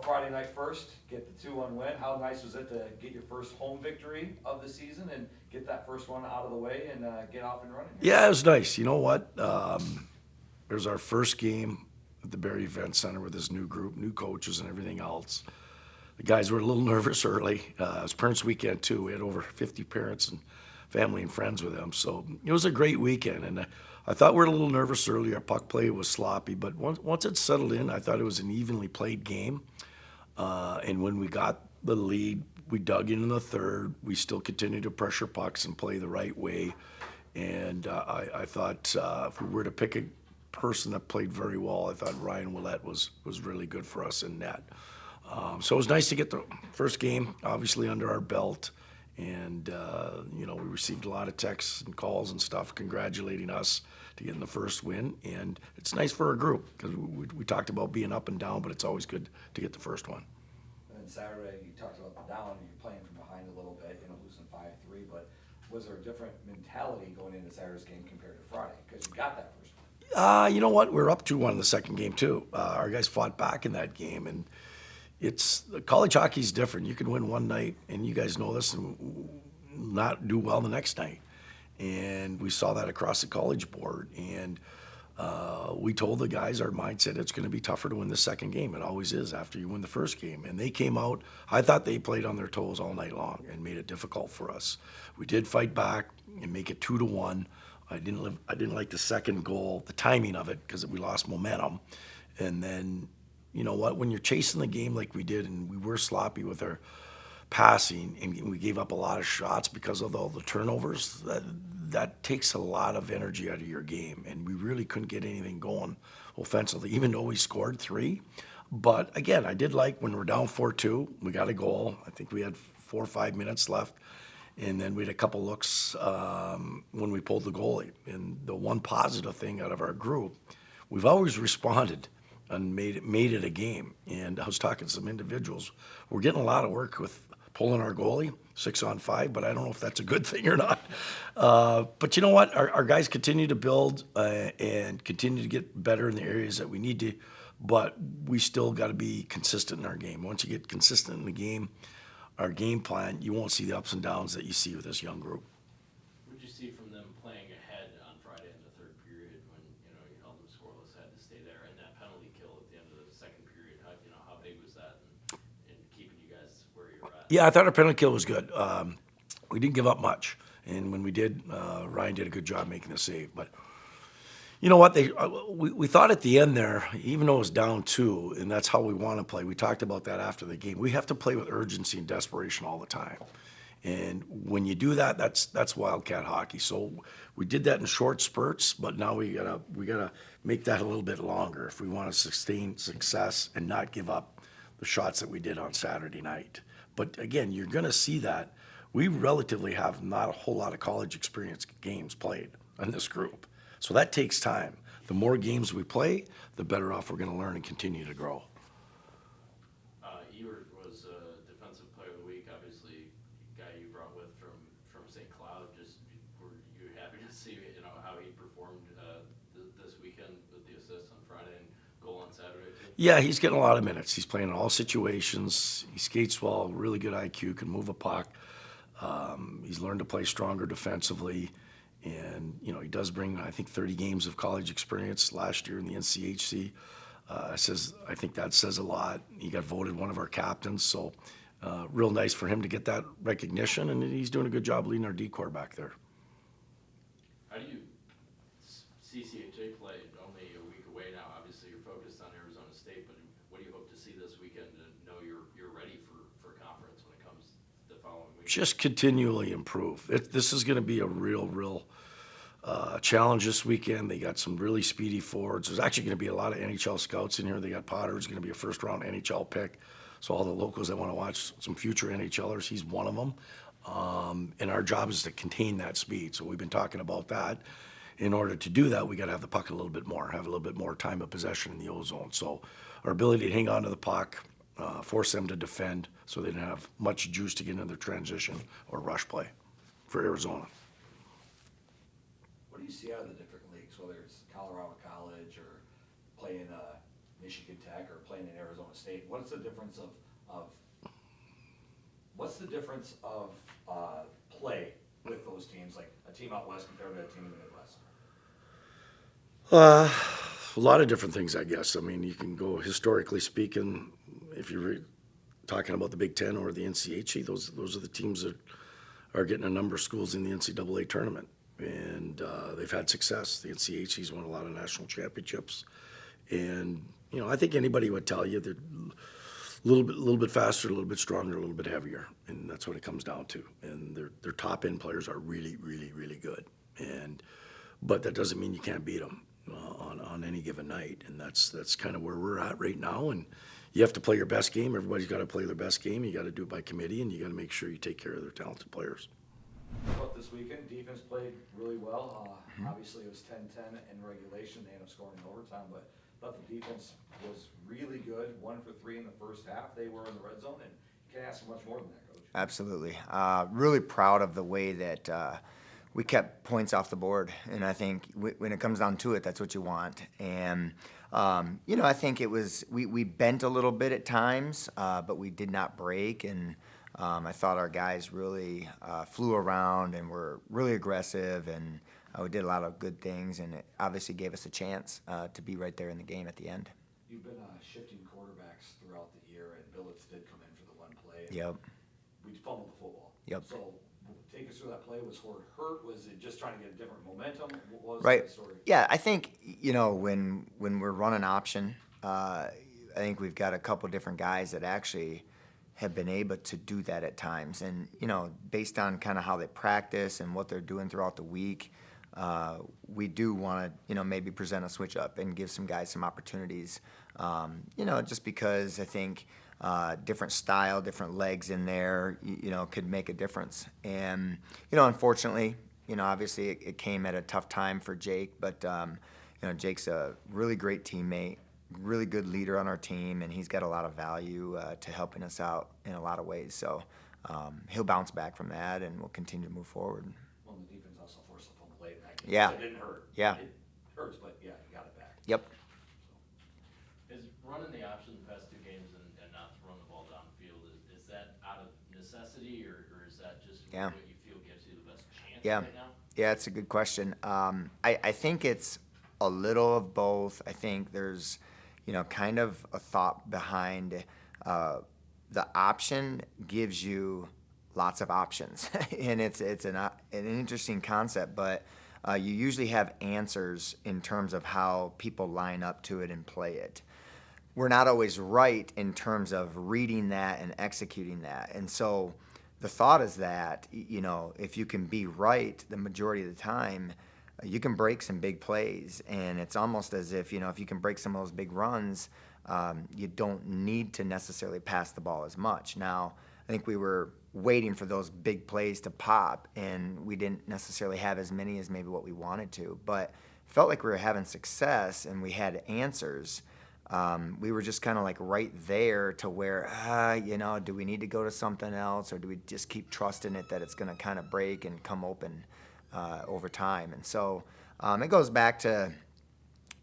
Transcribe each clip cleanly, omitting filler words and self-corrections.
about Friday night first, get the 2-1 win. How nice was it to get your first home victory of the season and get that first one out of the way and get off and running here? Yeah, it was nice. You know what? It was our first game at the Barrie Event Center with this new group, new coaches, and everything else. The guys were a little nervous early. It was Parents' Weekend, too. We had over 50 parents and family and friends with them. So it was a great weekend. And I thought we were a little nervous early. Our puck play was sloppy. But once it settled in, I thought it was an evenly played game. And when we got the lead, we dug in the third. We still continued to pressure pucks and play the right way. And I thought if we were to pick a person that played very well, I thought Ryan Willett was really good for us in net. So it was nice to get the first game, obviously, under our belt. And, we received a lot of texts and calls and stuff congratulating us to getting the first win. And it's nice for our group because we talked about being up and down, but it's always good to get the first one. And then Saturday, you talked about the down, you're playing from behind a little bit, losing 5-3, but was there a different mentality going into Saturday's game compared to Friday? Because you got that first one. You know what? We were up 2-1 in the second game, too. Our guys fought back in that game, and college hockey's different. You can win one night, and you guys know this, and not do well the next night. And we saw that across the college board. And we told the guys our mindset, it's going to be tougher to win the second game. It always is after you win the first game. And they came out, I thought they played on their toes all night long and made it difficult for us. We did fight back and make it 2-1. I didn't like the second goal, the timing of it, because we lost momentum. And then, you know what, when you're chasing the game like we did, and we were sloppy with our passing, and we gave up a lot of shots because of all the turnovers, that takes a lot of energy out of your game, and we really couldn't get anything going offensively, even though we scored 3. But again, I did like when we're down 4-2, we got a goal. I think we had 4 or 5 minutes left, and then we had a couple looks when we pulled the goalie. And the one positive thing out of our group, we've always responded and made it a game. And I was talking to some individuals. We're getting a lot of work with pulling our goalie 6-on-5, but I don't know if that's a good thing or not. But you know what? Our guys continue to build and continue to get better in the areas that we need to, but we still got to be consistent in our game. Once you get consistent in the game, our game plan, you won't see the ups and downs that you see with this young group. What did you see from them playing ahead on Friday in the third period when you held them scoreless, had to stay there, and that penalty kill at the end of the second period? How big was that in keeping you guys where you're at? Yeah, I thought our penalty kill was good. We didn't give up much, and when we did, Ryan did a good job making the save. But you know what? We thought at the end there, even though it was down 2, and that's how we want to play. We talked about that after the game. We have to play with urgency and desperation all the time. And when you do that, that's Wildcat hockey. So we did that in short spurts, but now we gotta make that a little bit longer if we want to sustain success and not give up the shots that we did on Saturday night. But again, you're gonna see that we relatively have not a whole lot of college experience games played in this group. So that takes time. The more games we play, the better off we're gonna learn and continue to grow. Ewert was Defensive Player of the Week, obviously, guy you brought with from St. Cloud. Just were you happy to see how he performed this weekend with the assist on Friday and goal on Saturday too? Yeah, he's getting a lot of minutes. He's playing in all situations. He skates well, really good IQ, can move a puck. He's learned to play stronger defensively. And, he does bring, I think, 30 games of college experience last year in the NCHC. I think that says a lot. He got voted one of our captains, so real nice for him to get that recognition, and he's doing a good job leading our D-corps back there. How do you see CHA play only a week away now? Obviously, you're focused on Arizona State, but what do you hope to see this weekend to know you're ready for conference when it comes the following week? Just continually improve. This is going to be a real challenge this weekend. They got some really speedy forwards. There's actually going to be a lot of NHL scouts in here. They got Potter, who's going to be a first-round NHL pick. So all the locals that want to watch some future NHLers, he's one of them. And our job is to contain that speed. So we've been talking about that. In order to do that, we got to have the puck a little bit more, have a little bit more time of possession in the O-zone. So our ability to hang on to the puck, force them to defend so they didn't have much juice to get into their transition or rush play for Arizona. What do you see out of the different leagues, whether it's Colorado College or playing Michigan Tech or playing in Arizona State. What's the difference of play with those teams, like a team out west compared to a team in the Midwest? A lot of different things, I guess. I mean, you can go historically speaking, if you're talking about the Big Ten or the NCHC, those are the teams that are getting a number of schools in the NCAA tournament. And they've had success. The NCHC's won a lot of national championships. And, I think anybody would tell you that a little bit faster, a little bit stronger, a little bit heavier. And that's what it comes down to. And their top end players are really, really, really good. But that doesn't mean you can't beat them on any given night. And that's kind of where we're at right now. And you have to play your best game. Everybody's got to play their best game. You got to do it by committee, and you got to make sure you take care of their talented players. But this weekend, defense played really well. Obviously, it was 10-10 in regulation. They ended up scoring in overtime, but I thought the defense was really good. 1 for 3 in the first half. They were in the red zone, and you can't ask for much more than that, Coach. Absolutely. Really proud of the way that we kept points off the board. And I think when it comes down to it, that's what you want. And, I think it was, we bent a little bit at times, but we did not break. And I thought our guys really flew around and were really aggressive, and we did a lot of good things, and it obviously gave us a chance to be right there in the game at the end. You've been shifting quarterbacks throughout the year, and Billets did come in for the one play. Yep. We fumbled the football. Yep. So take us through that play. Was Horde hurt? Was it just trying to get a different momentum? What was Right. the story? Yeah, I think, when we're running option, I think we've got a couple different guys that actually have been able to do that at times. And, based on kind of how they practice and what they're doing throughout the week, we do want to, maybe present a switch up and give some guys some opportunities, just because I think different style, different legs in there, could make a difference. And, unfortunately, obviously it came at a tough time for Jake, but, Jake's a really great teammate, really good leader on our team, and he's got a lot of value to helping us out in a lot of ways. So he'll bounce back from that, and we'll continue to move forward. Well, the defense also forced a fumble late in that game. Yeah. So it didn't hurt. Yeah. It hurts, but yeah, you got it back. Yep. Is running the option the past 2 games and not throwing the ball downfield, is that out of necessity, or is that just Yeah. what you feel gives you the best chance Yeah. right now? Yeah, it's a good question. I think it's a little of both. I think there's, kind of a thought behind the option gives you lots of options, and it's an interesting concept. But you usually have answers in terms of how people line up to it and play it. We're not always right in terms of reading that and executing that, and so the thought is that, if you can be right the majority of the time, you can break some big plays. And it's almost as if, if you can break some of those big runs, you don't need to necessarily pass the ball as much. Now, I think we were waiting for those big plays to pop, and we didn't necessarily have as many as maybe what we wanted to. But it felt like we were having success and we had answers. We were just kind of like right there to where, do we need to go to something else, or do we just keep trusting it that it's going to kind of break and come open over time? And so it goes back to,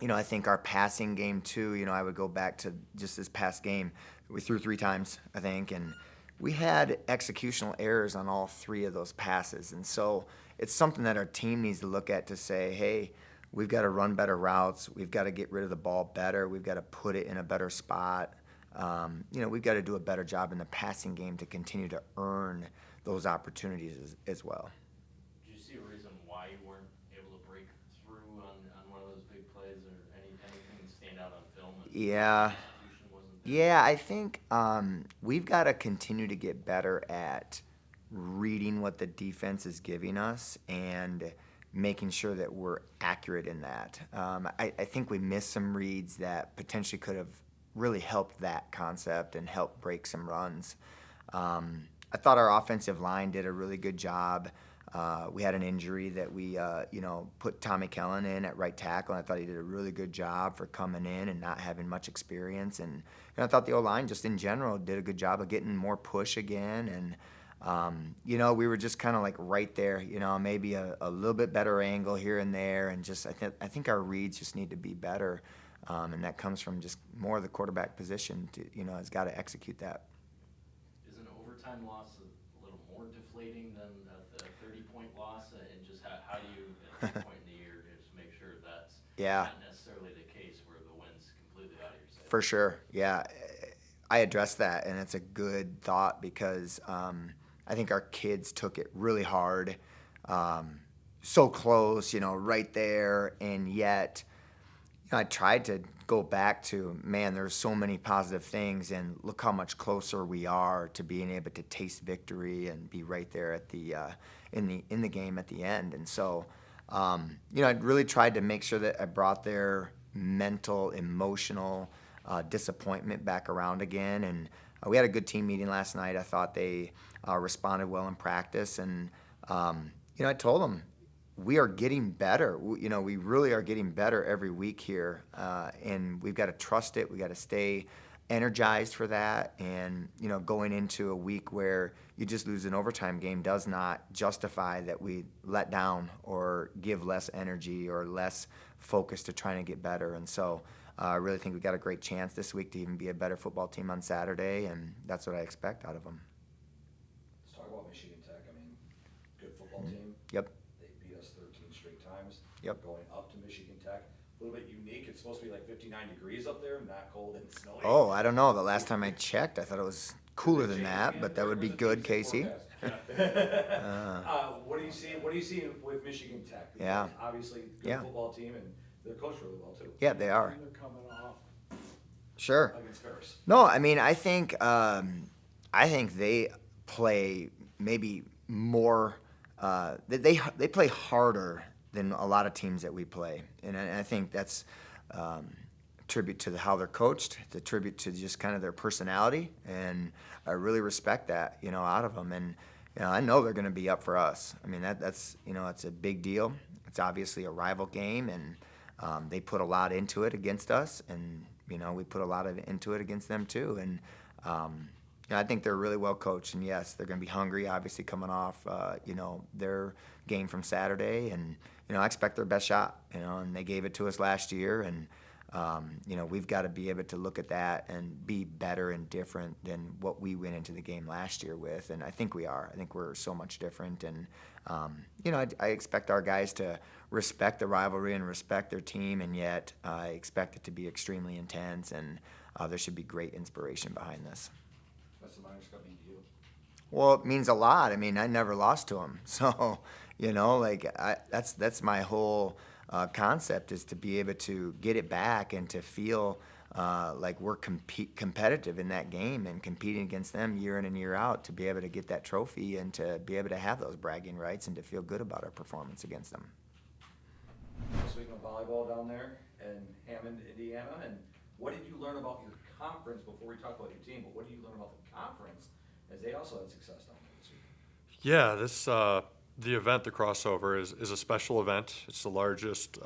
I think our passing game too. I would go back to just this past game. We threw 3 times, I think, and we had executional errors on all 3 of those passes. And so it's something that our team needs to look at to say, hey, we've got to run better routes. We've got to get rid of the ball better. We've got to put it in a better spot. We've got to do a better job in the passing game to continue to earn those opportunities as well. Did you see a reason why you weren't able to break through on one of those big plays, or anything stand out on film? Yeah. Execution wasn't there? Yeah, I think we've got to continue to get better at reading what the defense is giving us and making sure that we're accurate in that. I think we missed some reads that potentially could have really helped that concept and helped break some runs. I thought our offensive line did a really good job. We had an injury that we, put Tommy Kellen in at right tackle, and I thought he did a really good job for coming in and not having much experience. And I thought the O-line just in general did a good job of getting more push again. And we were just kind of like right there, maybe a little bit better angle here and there. And just I think our reads just need to be better And that comes from just more of the quarterback position has got to execute that. Is an overtime loss a little more deflating than the 30-point loss? And just how do you, at this point in the year, just make sure that's Yeah. not necessarily the case where the win's completely out of your sight? For sure, yeah. I addressed that, and it's a good thought because I think our kids took it really hard. So close, right there, and yet I tried to go back to, man, there's so many positive things, and look how much closer we are to being able to taste victory and be right there at the in the game at the end. And so, I really tried to make sure that I brought their mental, emotional disappointment back around again. And we had a good team meeting last night. I thought they responded well in practice, and I told them, we are getting better. We really are getting better every week here, and we've got to trust it. We got to stay energized for that. And going into a week where you just lose an overtime game does not justify that we let down or give less energy or less focus to trying to get better. And so I really think we got a great chance this week to even be a better football team on Saturday, and that's what I expect out of them. Let's talk about Michigan Tech. I mean, good football team. Yep. They beat us 13 straight times. Yep. Going up to Michigan Tech, a little bit unique. It's supposed to be like 59 degrees up there, not cold and snowy. Oh, I don't know. The last time I checked, I thought it was cooler than that, but that would be good, Casey. What do you see? What do you see with Michigan Tech? Because Yeah. obviously, good Yeah. football team, and they're coached really well too. Yeah, they are. They're coming off. Sure. Against Ferris. No, I mean, I think they play maybe more. They play harder than a lot of teams that we play, and I think that's a tribute to how they're coached. It's a tribute to just kind of their personality, and I really respect that out of them. And I know they're going to be up for us. I mean, that's it's a big deal. It's obviously a rival game, and they put a lot into it against us, and we put a lot into it against them too. And I think they're really well coached, and yes, they're going to be hungry. Obviously, coming off their game from Saturday, and I expect their best shot. And they gave it to us last year, and we've got to be able to look at that and be better and different than what we went into the game last year with. And I think we are. I think we're so much different. And, I expect our guys to respect the rivalry and respect their team, and yet I expect it to be extremely intense, and there should be great inspiration behind this. What's the Miners Cup mean to you? Well, it means a lot. I mean, I never lost to them. So, that's my whole concept, is to be able to get it back and to feel like we're competitive in that game and competing against them year in and year out, to be able to get that trophy and to be able to have those bragging rights and to feel good about our performance against them. Speaking of volleyball down there in Hammond, Indiana, and what did you learn about your conference before we talk about your team? But what did you learn about the conference, as they also had success down there this week? Yeah, the event, the crossover, is a special event. It's the largest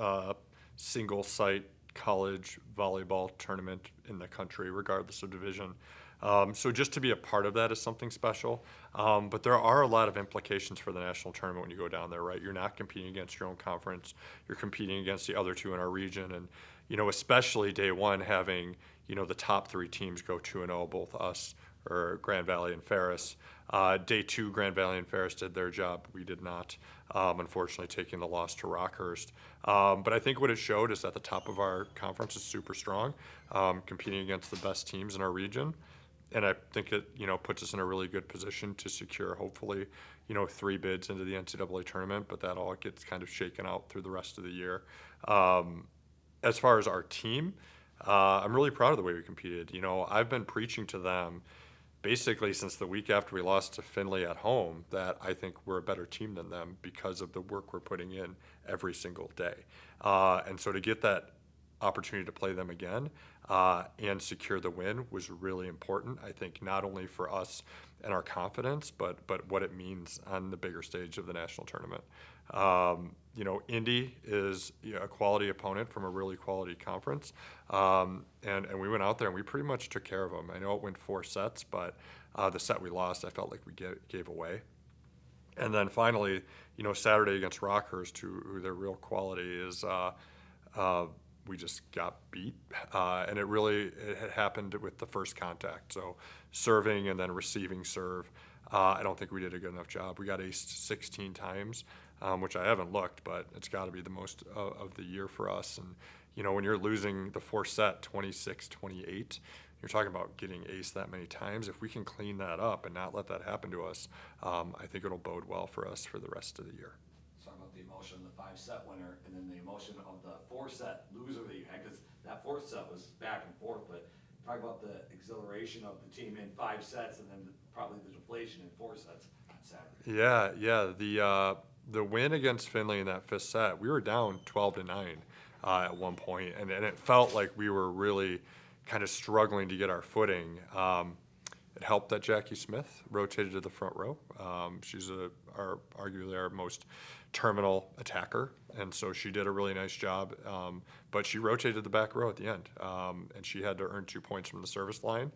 single-site college volleyball tournament in the country, regardless of division. So just to be a part of that is something special. But there are a lot of implications for the national tournament when you go down there, right? You're not competing against your own conference. You're competing against the other two in our region. And, especially day one, having, the top three teams go 2-0, both us or Grand Valley and Ferris. Day two, Grand Valley and Ferris did their job. We did not, unfortunately, taking the loss to Rockhurst. But I think what it showed is that the top of our conference is super strong, competing against the best teams in our region. And I think it, puts us in a really good position to secure, hopefully, 3 bids into the NCAA tournament, but that all gets kind of shaken out through the rest of the year. As far as our team, I'm really proud of the way we competed. I've been preaching to them basically since the week after we lost to Findlay at home that I think we're a better team than them because of the work we're putting in every single day. And so to get that opportunity to play them again and secure the win was really important, I think, not only for us and our confidence, but what it means on the bigger stage of the national tournament. Indy is a quality opponent from a really quality conference, and we went out there and we pretty much took care of them. I know it went 4 sets, but the set we lost, I felt like we gave away. And then finally, Saturday against Rockhurst, who their real quality is we just got beat, and it had happened with the first contact. So serving and then receiving serve. I don't think we did a good enough job. We got aced 16 times, which I haven't looked, but it's got to be the most of the year for us. And, when you're losing the fourth set 26-28, you're talking about getting aced that many times. If we can clean that up and not let that happen to us, I think it'll bode well for us for the rest of the year. Talk about the emotion of the 5-set winner and then the emotion of the 4-set loser that you had, because that 4th set was back and forth, but talk about the exhilaration of the team in 5 sets and then probably the deflation in 4 sets on Saturday. Yeah. The win against Finley in that 5th set, we were down 12-9 at one point, and it felt like we were really kind of struggling to get our footing. It helped that Jackie Smith rotated to the front row. She's arguably our most terminal attacker, and so she did a really nice job. But she rotated the back row at the end, and she had to earn 2 points from the service line.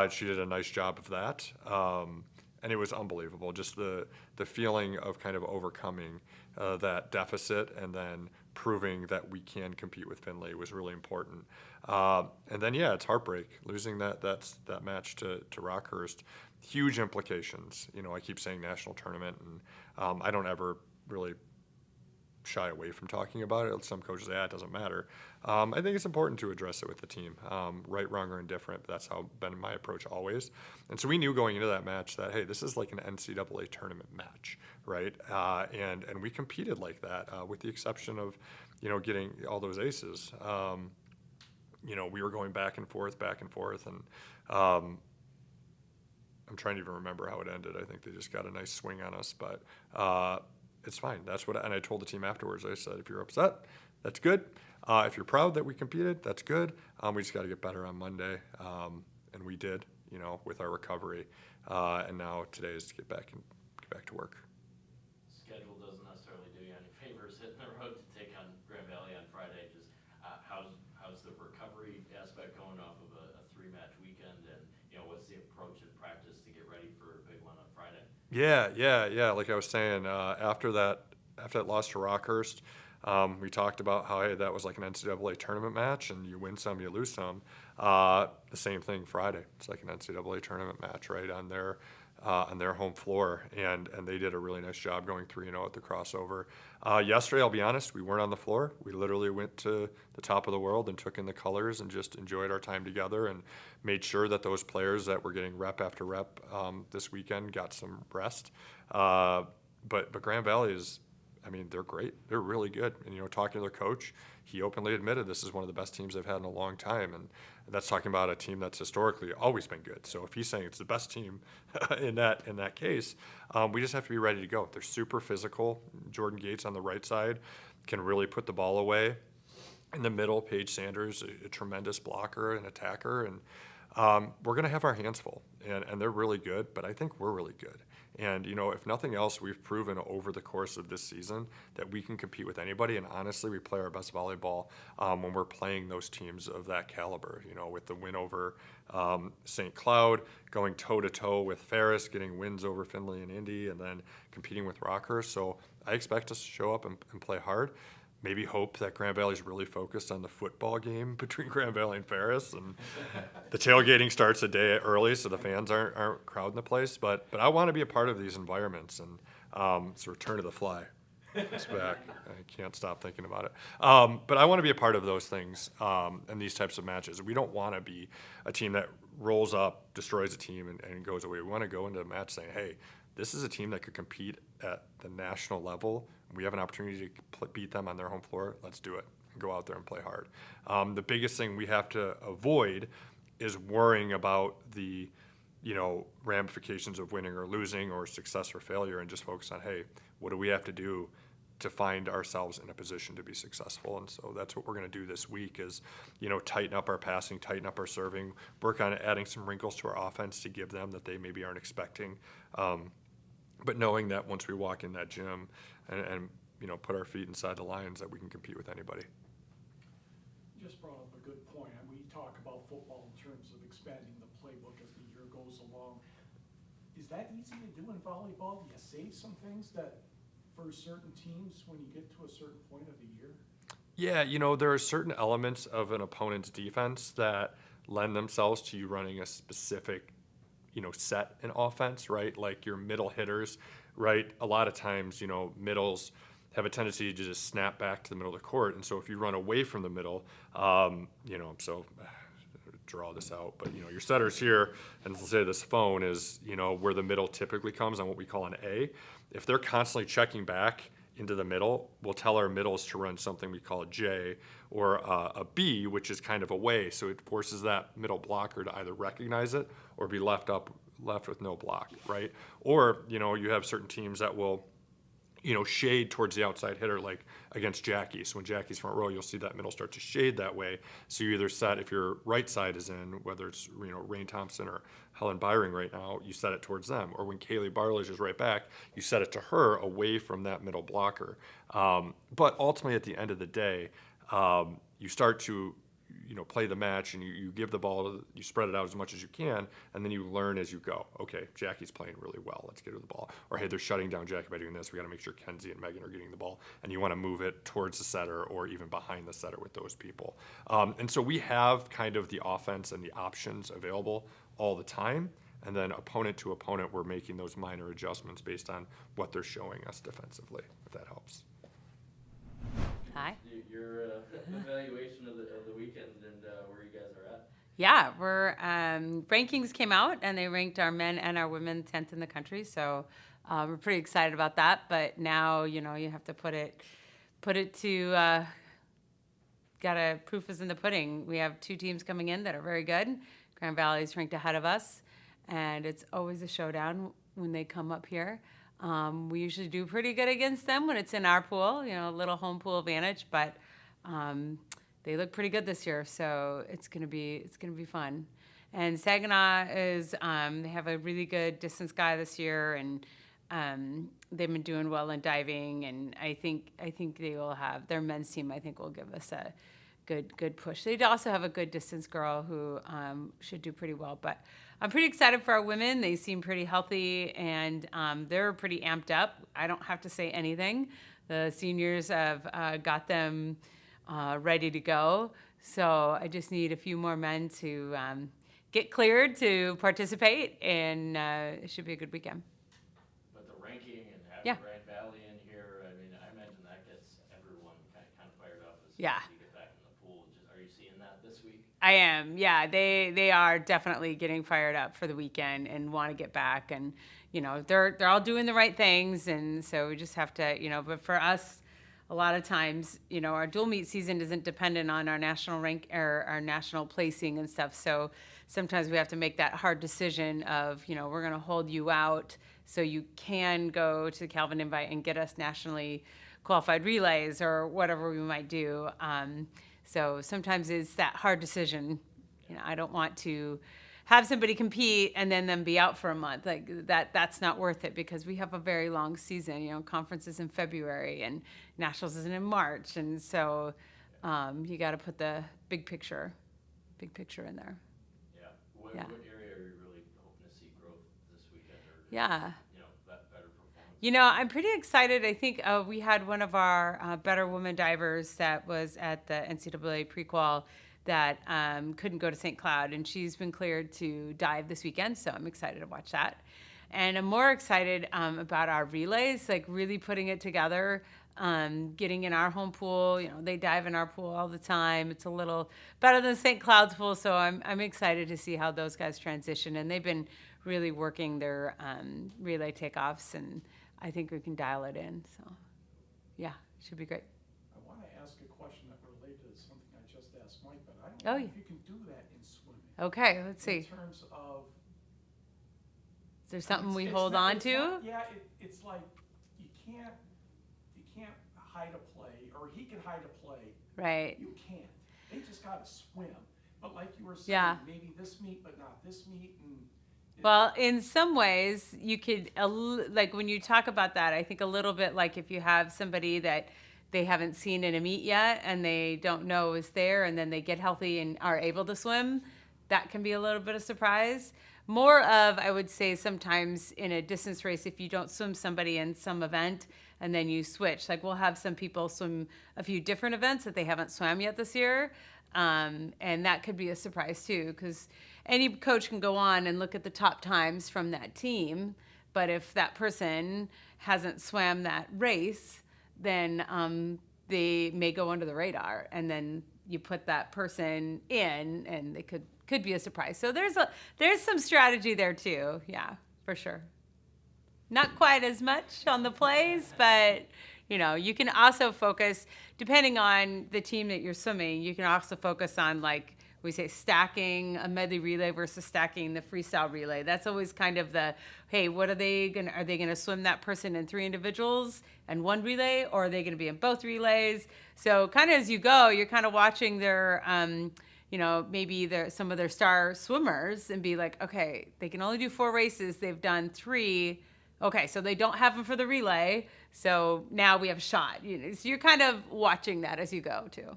She did a nice job of that, and it was unbelievable. Just the feeling of kind of overcoming that deficit and then proving that we can compete with Finley was really important. And then, it's heartbreak. Losing that match to Rockhurst, huge implications. I keep saying national tournament, and I don't ever really shy away from talking about it. Some coaches say, it doesn't matter. I think it's important to address it with the team, right, wrong, or indifferent. But that's been my approach always. And so we knew going into that match that, hey, this is like an NCAA tournament match, right? And we competed like that, with the exception of, getting all those aces. We were going back and forth, and I'm trying to even remember how it ended. I think they just got a nice swing on us, but it's fine. And I told the team afterwards, I said, if you're upset, that's good. If you're proud that we competed, that's good. We just got to get better on Monday, and we did, with our recovery. And now today is to get back to work. Schedule doesn't necessarily do you any favors hitting the road to take on Grand Valley on Friday. Just how's the recovery aspect going off of a 3-match weekend, and what's the approach in practice to get ready for a big one on Friday? Yeah. Like I was saying, after that loss to Rockhurst, we talked about how, hey, that was like an NCAA tournament match, and you win some, you lose some. The same thing Friday. It's like an NCAA tournament match, right, on their home floor, and they did a really nice job going 3-0 at the crossover. Yesterday, I'll be honest, we weren't on the floor. We literally went to the top of the world and took in the colors and just enjoyed our time together and made sure that those players that were getting rep after rep this weekend got some rest. But Grand Valley is, they're great. They're really good. And, talking to their coach, he openly admitted this is one of the best teams they've had in a long time. And that's talking about a team that's historically always been good. So if he's saying it's the best team in that case, we just have to be ready to go. They're super physical. Jordan Gates on the right side can really put the ball away. In the middle, Paige Sanders, a tremendous blocker and attacker. And we're going to have our hands full. And they're really good, but I think we're really good. And, if nothing else, we've proven over the course of this season that we can compete with anybody. And honestly, we play our best volleyball when we're playing those teams of that caliber, with the win over St. Cloud, going toe-to-toe with Ferris, getting wins over Finley and Indy, and then competing with Rockhurst. So I expect us to show up and play hard. Maybe hope that Grand Valley's really focused on the football game between Grand Valley and Ferris, and the tailgating starts a day early, so the fans aren't crowding the place. But I want to be a part of these environments, and it's a return to the fly. It's back. I can't stop thinking about it. But I want to be a part of those things and these types of matches. We don't want to be a team that rolls up, destroys a team, and goes away. We want to go into a match saying, hey, this is a team that could compete at the national level. We have an opportunity to beat them on their home floor. Let's do it. Go out there and play hard. The biggest thing we have to avoid is worrying about the, ramifications of winning or losing or success or failure, and just focus on, hey, what do we have to do to find ourselves in a position to be successful? And so that's what we're going to do this week is, tighten up our passing, tighten up our serving, work on adding some wrinkles to our offense to give them that they maybe aren't expecting. But knowing that once we walk in that gym and put our feet inside the lines, that we can compete with anybody. You just brought up a good point. And we talk about football in terms of expanding the playbook as the year goes along. Is that easy to do in volleyball? Do you save some things that for certain teams when you get to a certain point of the year? Yeah, there are certain elements of an opponent's defense that lend themselves to you running a specific, set in offense, right? Like your middle hitters, right? A lot of times, middles have a tendency to just snap back to the middle of the court. And so if you run away from the middle, draw this out, but your setter's here, and let's say this phone is, where the middle typically comes on what we call an A. If they're constantly checking back into the middle, we'll tell our middles to run something we call a J or a B, which is kind of away. So it forces that middle blocker to either recognize it or be left with no block, right? Or, you have certain teams that will, shade towards the outside hitter, like against Jackie. So when Jackie's front row, you'll see that middle start to shade that way. So you either set, if your right side is in, whether it's, Rain Thompson or Helen Byring right now, you set it towards them. Or when Kaylee Barledge is right back, you set it to her away from that middle blocker. But ultimately, at the end of the day, you start to play the match, and you give the ball, you spread it out as much as you can, and then you learn as you go. Okay, Jackie's playing really well. Let's get her the ball. Or, hey, they're shutting down Jackie by doing this. We got to make sure Kenzie and Megan are getting the ball. And you want to move it towards the setter or even behind the setter with those people. And so we have kind of the offense and the options available all the time. And then opponent to opponent, we're making those minor adjustments based on what they're showing us defensively, if that helps. Hi. Your evaluation of the weekend and where you guys are at. Yeah, we're rankings came out and they ranked our men and our women 10th in the country. So we're pretty excited about that. But now you have to put it to proof is in the pudding. We have 2 teams coming in that are very good. Grand Valley's ranked ahead of us, and it's always a showdown when they come up here. We usually do pretty good against them when it's in our pool, a little home pool advantage, but they look pretty good this year, so it's gonna be fun. And Saginaw is they have a really good distance guy this year, and they've been doing well in diving, and I think they will have their men's team. I think will give us a good push. They also have a good distance girl who should do pretty well, but I'm pretty excited for our women. They seem pretty healthy, and they're pretty amped up. I don't have to say anything. The seniors have got them ready to go. So I just need a few more men to get cleared to participate, and it should be a good weekend. But the ranking and having Yeah. Grand Valley in here, I mean, I imagine that gets everyone kind of fired up as Yeah. you get back in the pool. Are you seeing that this week? I am. Yeah, they are definitely getting fired up for the weekend and want to get back, and they're all doing the right things, and so we just have to but for us, a lot of times our dual meet season isn't dependent on our national rank or our national placing and stuff. So sometimes we have to make that hard decision of we're going to hold you out so you can go to the Calvin Invite and get us nationally qualified relays or whatever we might do. So sometimes it's that hard decision. I don't want to have somebody compete and then them be out for a month. Like that's not worth it, because we have a very long season. Conference is in February and nationals is in March, and so you got to put the big picture in there. Yeah. What Yeah. area are you really hoping to see growth this weekend, or Yeah. better performance? I'm pretty excited. I think we had one of our better women divers that was at the NCAA prequal that couldn't go to St. Cloud, and she's been cleared to dive this weekend, so I'm excited to watch that. And I'm more excited about our relays, like really putting it together, getting in our home pool. They dive in our pool all the time. It's a little better than St. Cloud's pool, so I'm excited to see how those guys transition, and they've been really working their relay takeoffs, and I think we can dial it in. So, yeah, should be great. I want to ask a question that related to something I just asked Mike, but I Oh, don't know yeah. if you can do that in swimming. Okay, let's In see. terms of. Is there something we It's hold not- on it's to? not- Yeah, it's like, you can't hide a play, or he can hide a play. Right. You can't. They just gotta swim. But like you were saying, Yeah. maybe this meet, but not this meet, and. Well, in some ways, you could, like when you talk about that, I think a little bit like if you have somebody that they haven't seen in a meet yet and they don't know is there, and then they get healthy and are able to swim, that can be a little bit of surprise. More of, I would say, sometimes in a distance race, if you don't swim somebody in some event, and then you switch. Like we'll have some people swim a few different events that they haven't swam yet this year. And that could be a surprise too, because any coach can go on and look at the top times from that team. But if that person hasn't swam that race, then they may go under the radar, and then you put that person in, and they could be a surprise. So there's some strategy there too. Yeah, for sure. Not quite as much on the plays, but you can also focus, depending on the team that you're swimming, you can also focus on, like we say, stacking a medley relay versus stacking the freestyle relay. That's always kind of hey, are they gonna swim that person in 3 individuals and 1 relay, or are they gonna be in both relays? So kind of as you go, you're kind of watching their, maybe some of their star swimmers, and be like, okay, they can only do 4 races. They've done 3. Okay, so they don't have them for the relay. So now we have a shot. So you're kind of watching that as you go too.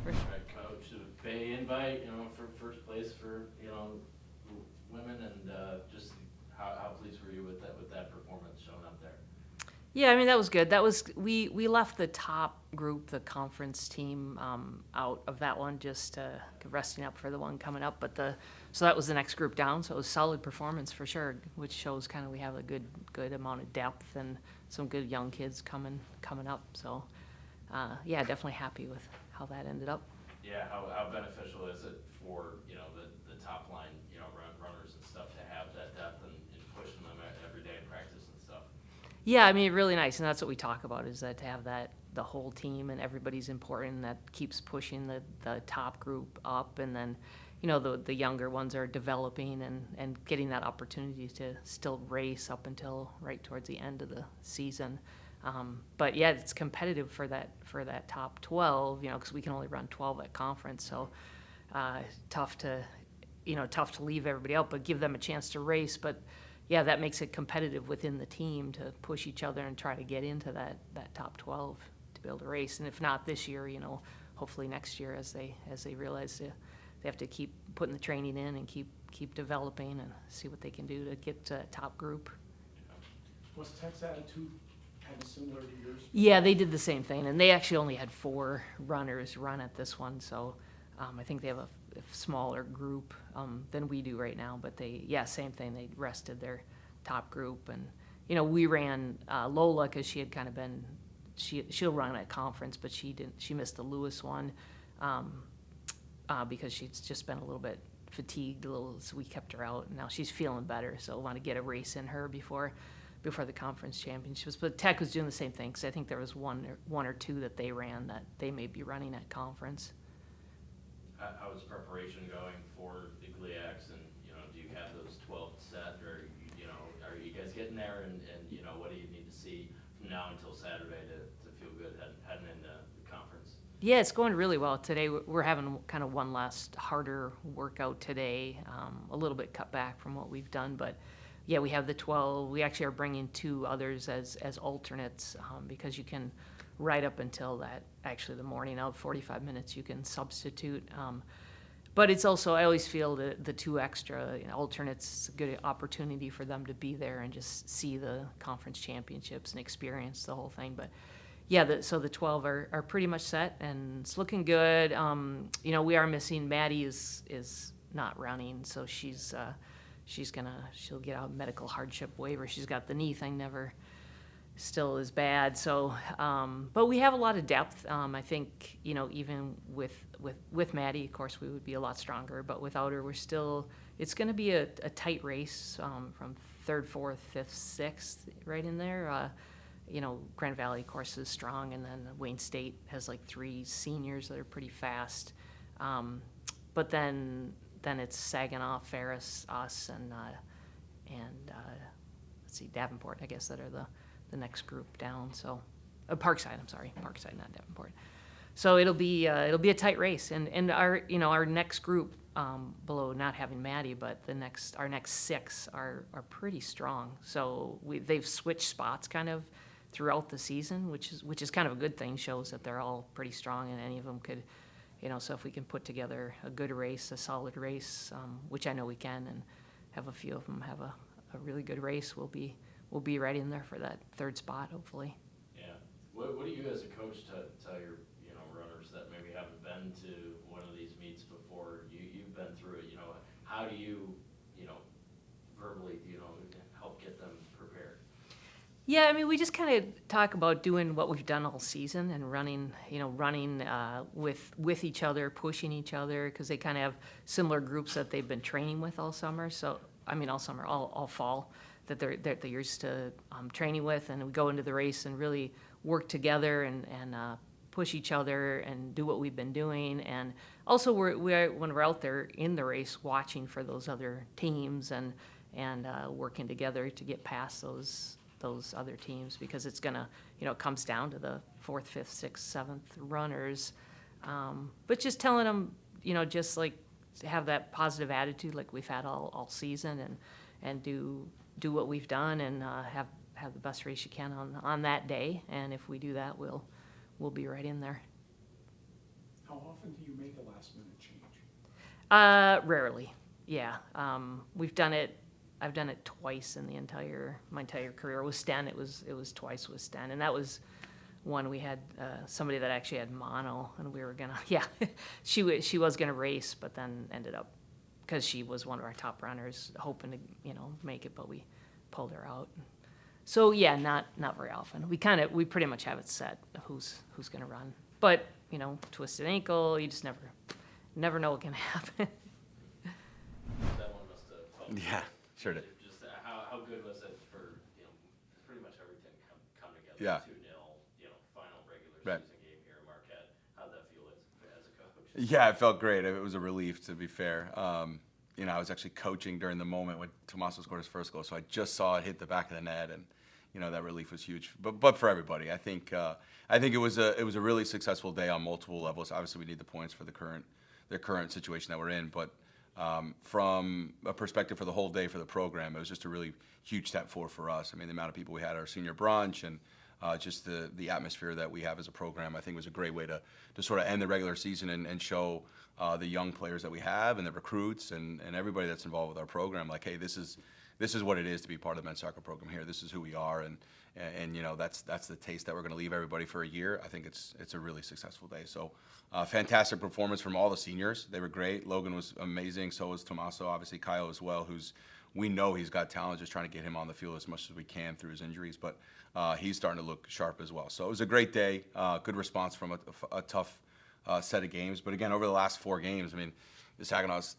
Right, Coach, a Bay invite, for first place for, women, and just how pleased were you with that performance showing up there? Yeah, I mean, that was good. We left the top group, the conference team, out of that one, just resting up for the one coming up. So that was the next group down. So it was solid performance for sure, which shows kind of we have a good amount of depth and some good young kids coming up. So yeah, definitely happy with how that ended up. Yeah, how beneficial is it for the top line runners and stuff to have that depth and pushing them every day in practice and stuff? Yeah, I mean, really nice, and that's what we talk about, is that to have the whole team and everybody's important, and that keeps pushing the top group up, and then the younger ones are developing and getting that opportunity to still race up until right towards the end of the season. But yeah, it's competitive for that top 12, because we can only run 12 at conference, so tough to leave everybody out, but give them a chance to race. But yeah, that makes it competitive within the team to push each other and try to get into that top 12 to be able to race. And if not this year, hopefully next year, as they realize they have to keep putting the training in and keep developing and see what they can do to get to that top group. Was Tech's attitude kind of similar to yours? Yeah, they did the same thing, and they actually only had 4 runners run at this one, so I think they have a smaller group than we do right now. But same thing. They rested their top group, and we ran Lola because she had kind of been she'll run at conference, but she missed the Lewis one because she's just been a little bit fatigued, so we kept her out, and now she's feeling better. So want to get a race in her before the conference championships. But Tech was doing the same thing, because I think there was one or 2 that they ran that they may be running at conference. How is preparation going for the GLIACs, and do you have those 12 set, or are you guys getting there, and what do you need to see from now until Saturday to feel good heading into the conference? Yeah, it's going really well. Today we're having kind of one last harder workout today, a little bit cut back from what we've done, but yeah, we have the 12. We actually are bringing 2 others as alternates, because you can, right up until that, actually the morning out, 45 minutes, you can substitute. But it's also, I always feel the 2 extra alternates, a good opportunity for them to be there and just see the conference championships and experience the whole thing. But yeah, so the 12 are pretty much set, and it's looking good. We are missing, Maddie is not running, so she'll get a medical hardship waiver. She's got the knee thing still is bad. So, but we have a lot of depth. I think, even with Maddie, of course, we would be a lot stronger, but without her, it's going to be a tight race, from 3rd, 4th, 5th, 6th, right in there. Grand Valley, of course, is strong, and then Wayne State has like 3 seniors that are pretty fast. But then it's Saginaw, Ferris, us, and let's see, Davenport, I guess, that are the next group down. So, Parkside, not Davenport. So it'll be a tight race, and our next group, below not having Maddie, but our next 6 are pretty strong. So they've switched spots kind of throughout the season, which is kind of a good thing. Shows that they're all pretty strong, and any of them could. So if we can put together a good race, a solid race, which I know we can, and have a few of them have a really good race, we'll be right in there for that 3rd spot, hopefully. What do you as a coach tell your, runners that maybe haven't been to one of these meets before? You've been through it, how do you, verbally, help get them prepared? Yeah, I mean, we just kind of talk about doing what we've done all season and running with each other, pushing each other, because they kind of have similar groups that they've been training with all summer. So, I mean, all summer, all fall, that they're used to training with, and we go into the race and really work together and push each other and do what we've been doing. And also, we're when we're out there in the race, watching for those other teams and working together to get past those other teams, because it's gonna, it comes down to the 4th, 5th, 6th, 7th runners. But just telling them, just like to have that positive attitude like we've had all season, and do what we've done, and have the best race you can on that day. And if we do that, we'll be right in there. How often do you make a last minute change? Rarely, yeah. We've done it. I've done it twice in my entire career. With Sten, it was twice with Sten, and that was one we had somebody that actually had mono, and we were gonna, she was gonna race, but then ended up, because she was one of our top runners, hoping to make it, but we pulled her out. So yeah, not very often. We pretty much have it set of who's gonna run, but twisted ankle, you just never know what can happen. That one must have felt. Yeah, sure did. Just how good was it for, pretty much everything come together? Yeah. 2-0, final regular Right. season game here in Marquette. How'd that feel as a coach? Yeah, it felt great. It was a relief, to be fair. I was actually coaching during the moment when Tommaso scored his first goal, so I just saw it hit the back of the net, and that relief was huge. But for everybody, I think it was a really successful day on multiple levels. Obviously, we need the points for the current situation that we're in, but from a perspective for the whole day for the program, it was just a really huge step forward for us. I mean, the amount of people we had at our senior brunch, and just the atmosphere that we have as a program, I think was a great way to sort of end the regular season and show the young players that we have, and the recruits, and everybody that's involved with our program, like, hey, this is what it is to be part of the men's soccer program here. This is who we are, and that's the taste that we're going to leave everybody for a year. I think it's a really successful day. So fantastic performance from all the seniors. They were great. Logan was amazing. So was Tommaso. Obviously Kyle as well, we know he's got talent. Just trying to get him on the field as much as we can through his injuries, but he's starting to look sharp as well. So it was a great day. Good response from a tough set of games. But again, over the last 4 games, I mean, the Saginaw's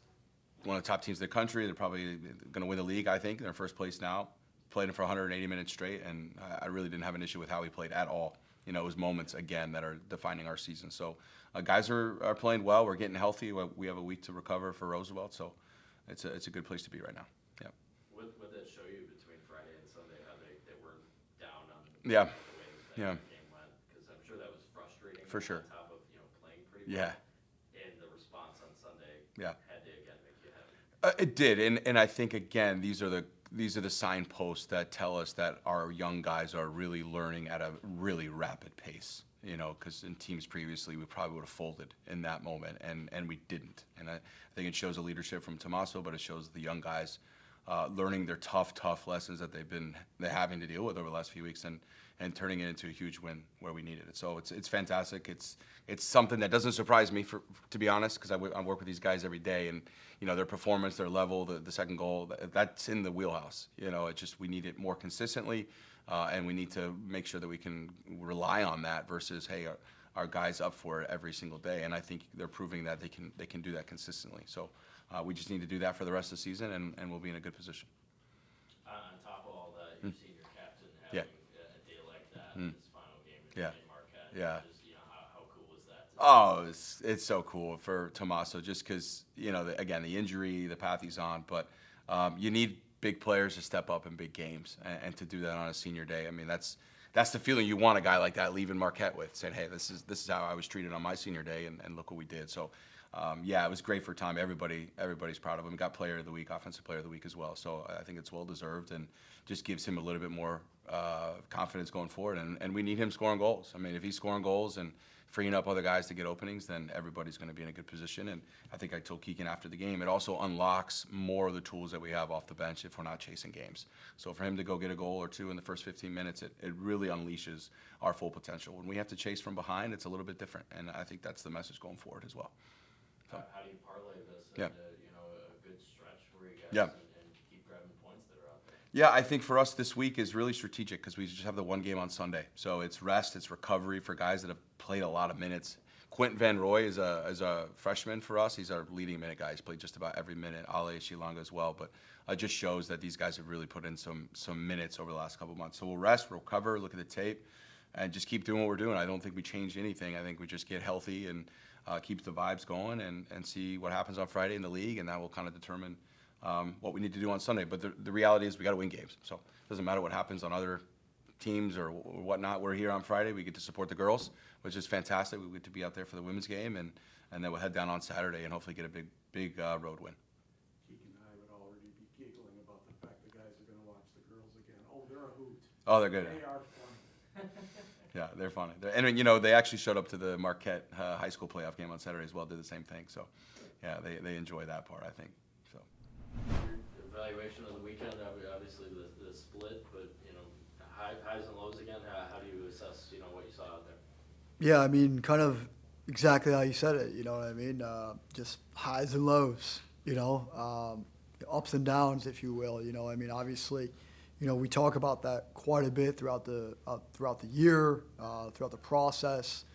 one of the top teams in the country. They're probably going to win the league, I think. They're in first place now. Played him for 180 minutes straight, and I really didn't have an issue with how he played at all. It was moments, again, that are defining our season. So guys are playing well. We're getting healthy. We have a week to recover for Roosevelt, so it's a good place to be right now. Yeah. What did that show you between Friday and Sunday, how they were down on Yeah. the way that Yeah. game went? Because I'm sure that was frustrating. For sure. On top of playing pretty well. Yeah. And the response on Sunday Yeah. had to again make you happy. It did, and I think, again, these are the signposts that tell us that our young guys are really learning at a really rapid pace. Because in teams previously, we probably would have folded in that moment, and we didn't. And I think it shows the leadership from Tommaso, but it shows the young guys learning their tough lessons that they're having to deal with over the last few weeks, and turning it into a huge win where we needed it. So it's fantastic. It's something that doesn't surprise me, to be honest, because I work with these guys every day, and their performance, their level, the second goal, that's in the wheelhouse. It's just we need it more consistently, and we need to make sure that we can rely on that versus, hey, our guys up for it every single day. And I think they're proving that they can do that consistently. So we just need to do that for the rest of the season, and we'll be in a good position. On top of all that, you've seen your captain Yeah. having a day like that, his final game Yeah. in Marquette. Yeah. Just, how cool was that? Oh, it's so cool for Tommaso, just because, again, the injury, the path he's on, but you need big players to step up in big games, and to do that on a senior day. I mean, that's the feeling you want a guy like that leaving Marquette with, saying, hey, this is how I was treated on my senior day, and look what we did. So, it was great for Tom. Everybody's proud of him. Got player of the week, offensive player of the week as well. So I think it's well deserved, and just gives him a little bit more confidence going forward. And we need him scoring goals. I mean, if he's scoring goals and freeing up other guys to get openings, then everybody's going to be in a good position. And I think I told Keegan after the game, it also unlocks more of the tools that we have off the bench if we're not chasing games. So for him to go get a goal or two in the first 15 minutes, it really unleashes our full potential. When we have to chase from behind, it's a little bit different, and I think that's the message going forward as well. So. How do you parlay this Yeah. into, a good stretch where you guys Yeah. and keep grabbing points that are out there? Yeah, I think for us this week is really strategic because we just have the one game on Sunday. So it's rest, it's recovery for guys that have played a lot of minutes. Quentin Van Roy is a freshman for us. He's our leading minute guy. He's played just about every minute. Ale Shilanga as well. But it just shows that these guys have really put in some minutes over the last couple of months. So we'll rest, recover, look at the tape, and just keep doing what we're doing. I don't think we change anything. I think we just get healthy and keep the vibes going and see what happens on Friday in the league, and that will kind of determine what we need to do on Sunday. But the reality is we got to win games. So it doesn't matter what happens on other teams or whatnot. We're here on Friday. We get to support the girls, which is fantastic. We get to be out there for the women's game, and then we'll head down on Saturday and hopefully get a big road win. Keegan and I would already be giggling about the fact the guys are gonna watch the girls again. Oh, they're a hoot. Oh, they're good. They are fun. Yeah, they're funny. And they actually showed up to the Marquette high school playoff game on Saturday as well, did the same thing. So, yeah, they enjoy that part, I think. So. Your evaluation of the weekend, obviously the split, but, highs and lows again, how do you assess, what you saw out there? Yeah, I mean, kind of exactly how you said it, you know what I mean? Just highs and lows, ups and downs, if you will, I mean, obviously, we talk about that quite a bit throughout the year, throughout the process,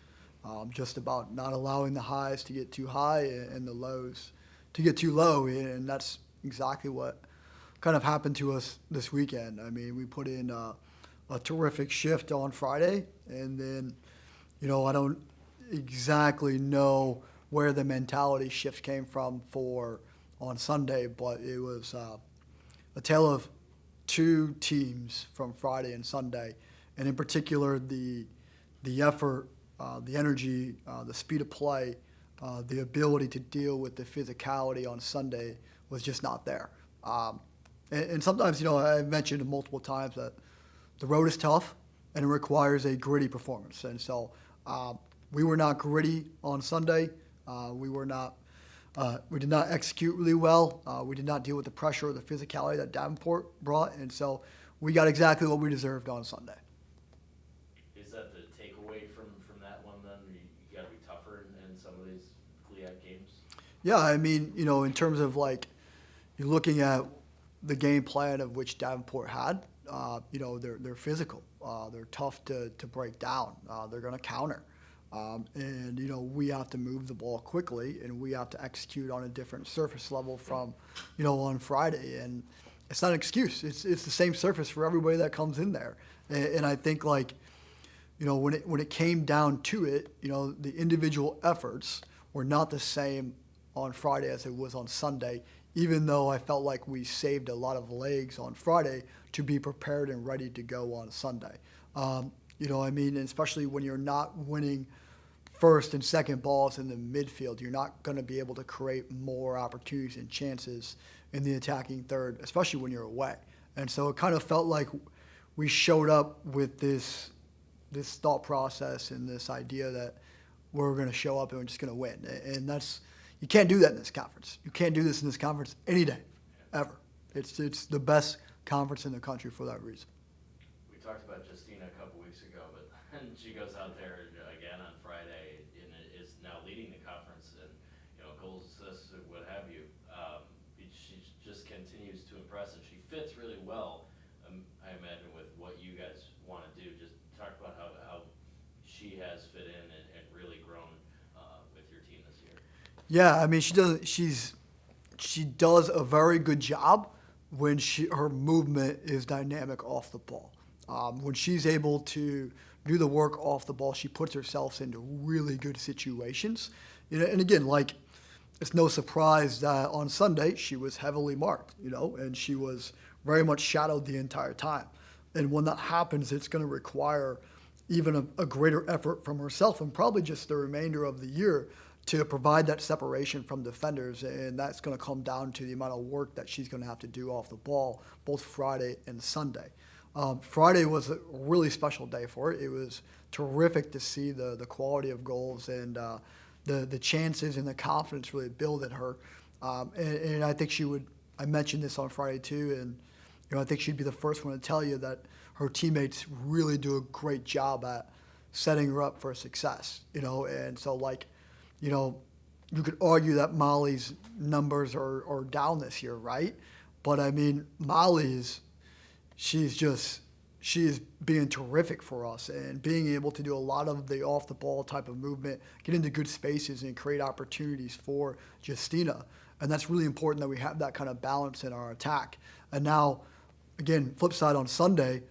just about not allowing the highs to get too high and the lows to get too low, and that's exactly what kind of happened to us this weekend. I mean, we put in a terrific shift on Friday, and then, I don't exactly know where the mentality shift came from for on Sunday, but it was a tale of two teams from Friday and Sunday, and in particular the effort, the energy, the speed of play, the ability to deal with the physicality on Sunday was just not there. And sometimes, I've mentioned multiple times that the road is tough and it requires a gritty performance. And so we were not gritty on Sunday. We did not execute really well. We did not deal with the pressure or the physicality that Davenport brought. And so we got exactly what we deserved on Sunday. Is that the takeaway from that one then? You got to be tougher in some of these GLIAC games? Yeah, I mean, in terms of you're looking at the game plan of which Davenport had, they're physical. They're tough to break down. They're going to counter. And we have to move the ball quickly, and we have to execute on a different surface level from, on Friday. And it's not an excuse. It's the same surface for everybody that comes in there. And I think when it came down to it, the individual efforts were not the same on Friday as it was on Sunday, even though I felt like we saved a lot of legs on Friday to be prepared and ready to go on Sunday. And especially when you're not winning first and second balls in the midfield, you're not going to be able to create more opportunities and chances in the attacking third, especially when you're away. And so it kind of felt like we showed up with this thought process and this idea that we're going to show up and we're just going to win. And you can't do that in this conference. You can't do this in this conference any day, ever. It's the best conference in the country for that reason. We talked about Justina a couple weeks ago, but she goes out there again on Friday and is now leading the conference and, goals, assists, what have you. She just continues to impress, and she fits really well, I imagine, with what you guys want to do. Just talk about how she has fit in and really grown with your team this year. Yeah, I mean, she does a very good job when her movement is dynamic off the ball. When she's able to do the work off the ball, she puts herself into really good situations. And again, it's no surprise that on Sunday she was heavily marked, and she was very much shadowed the entire time. And when that happens, it's going to require even a greater effort from herself and probably just the remainder of the year to provide that separation from defenders, and that's going to come down to the amount of work that she's going to have to do off the ball, both Friday and Sunday. Friday was a really special day for it. It was terrific to see the quality of goals and the chances and the confidence really build in her. And I think she would. I mentioned this on Friday too, and I think she'd be the first one to tell you that her teammates really do a great job at setting her up for success. And so you could argue that Molly's numbers are down this year, right? But I mean, she is being terrific for us and being able to do a lot of the off the ball type of movement, get into good spaces and create opportunities for Justina. And that's really important that we have that kind of balance in our attack. And now, again, flip side on Sunday,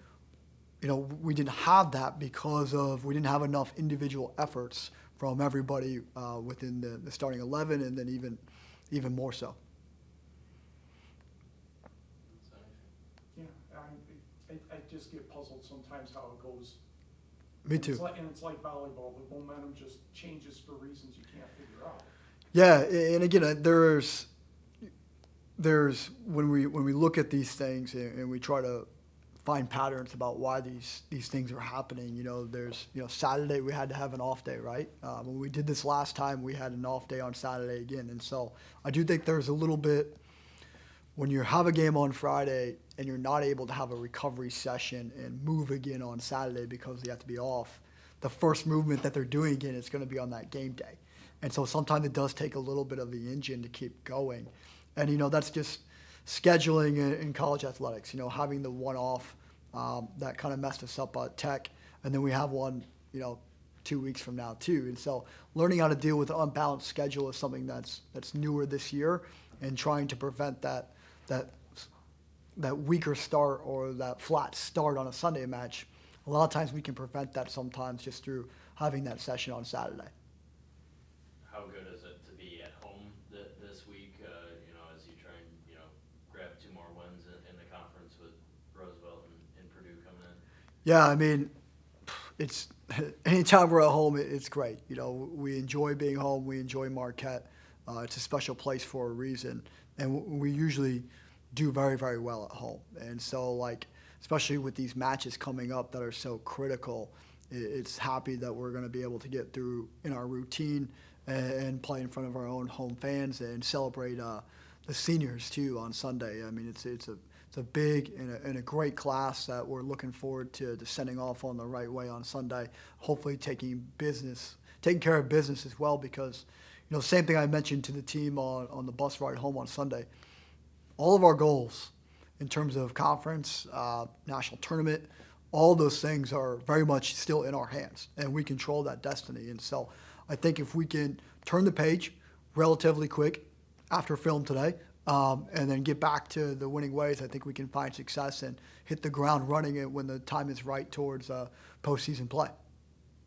we didn't have that because we didn't have enough individual efforts from everybody within the starting 11, and then even more so. Yeah, I just get puzzled sometimes how it goes. Me too. It's like volleyball, the momentum just changes for reasons you can't figure out. Yeah, and again, there's when we look at these things and we try to find patterns about why these things are happening. There's Saturday we had to have an off day, right? When we did this last time, we had an off day on Saturday again, and so I do think there's a little bit when you have a game on Friday and you're not able to have a recovery session and move again on Saturday because you have to be off. The first movement that they're doing again is going to be on that game day. And so sometimes it does take a little bit of the engine to keep going. And, that's just scheduling in college athletics, having the one off that kind of messed us up at Tech. And then we have one, 2 weeks from now too. And so learning how to deal with an unbalanced schedule is something that's newer this year, and trying to prevent that weaker start or that flat start on a Sunday match. A lot of times we can prevent that sometimes just through having that session on Saturday. How good is it to be at home this week, as you try and, grab 2 more wins in the conference with Roosevelt and Purdue coming in? Yeah, I mean, it's anytime we're at home, it's great. We enjoy being home. We enjoy Marquette. It's a special place for a reason, and we usually do very, very well at home. And so, especially with these matches coming up that are so critical, it's happy that we're going to be able to get through in our routine and play in front of our own home fans and celebrate the seniors too on Sunday. I mean, it's a big and a great class that we're looking forward to sending off on the right way on Sunday. Hopefully, taking care of business as well, because same thing I mentioned to the team on the bus ride home on Sunday. All of our goals in terms of conference, national tournament, all those things are very much still in our hands, and we control that destiny. And so I think if we can turn the page relatively quick after film today, and then get back to the winning ways, I think we can find success and hit the ground running it when the time is right towards postseason play.